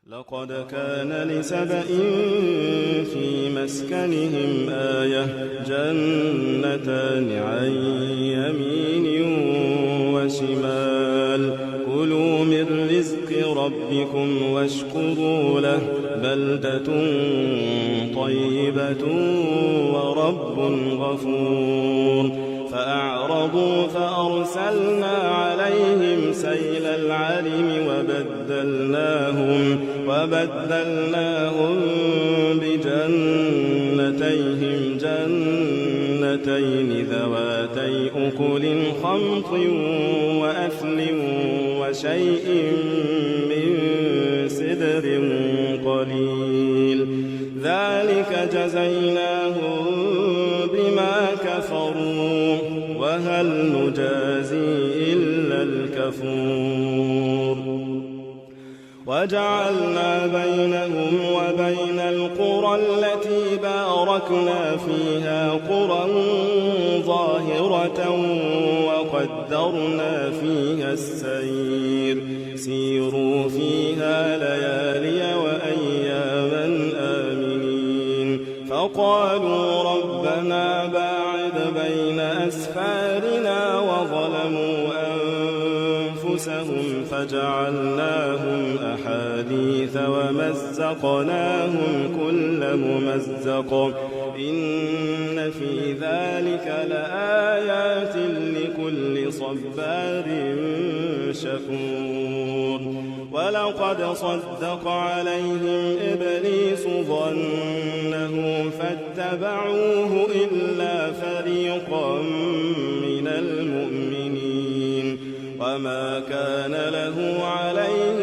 لقد كان لسبإ في مسكنهم آية جنتان عن يمين وشمال كلوا من رزق ربكم واشكروا له بلدة طيبة ورب غفور فأعرضوا فأرسلنا عليهم سيل العرم وبدلناهم بجنتيهم جنتين ذواتي أكل خمط وأثل وشيء من سدر قليل ذلك جزيناهم بما كفروا وهل نجازي إلا الكفور وجعلنا بينهم وبين القرى التي باركنا فيها قرى ظاهرة وقدرنا فيها السير سيروا فيها ليالي وأياما آمنين فقالوا ربنا باعد بين أسفارنا وظلموا أنفسهم فجعلناهم أحاديث ومزقناهم كل ممزق إن في ذلك لآيات لكل صبار شكور ولقد صدق عليهم إبليس ظنه فاتبعوه إلا فريقا من المؤمنين وما كان له عليهم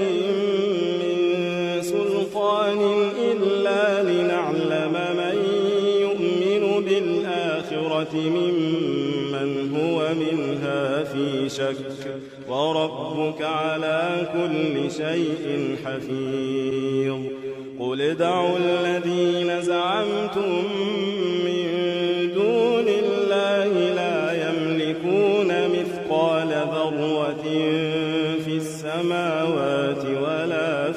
من سلطان إلا لنعلم من يؤمن بالآخرة ممن هو منها في شك وربك على كل شيء حفيظ قل ادعوا الذين زعمتم من دون الله لا يملكون مثقال ذرة في السماوات ولا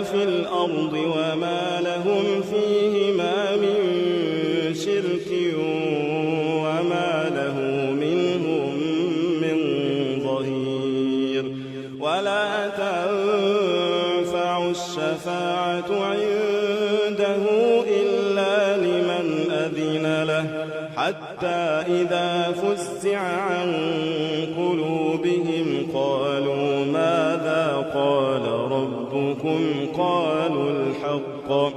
في الأرض وما لهم فيهما من شرك وما له منهم من ظهير ولا تنفع الشفاعة عنده إلا لمن أذن له حتى إذا فزع عن قلوبهم قالوا ماذا قال ربكم قالوا الحق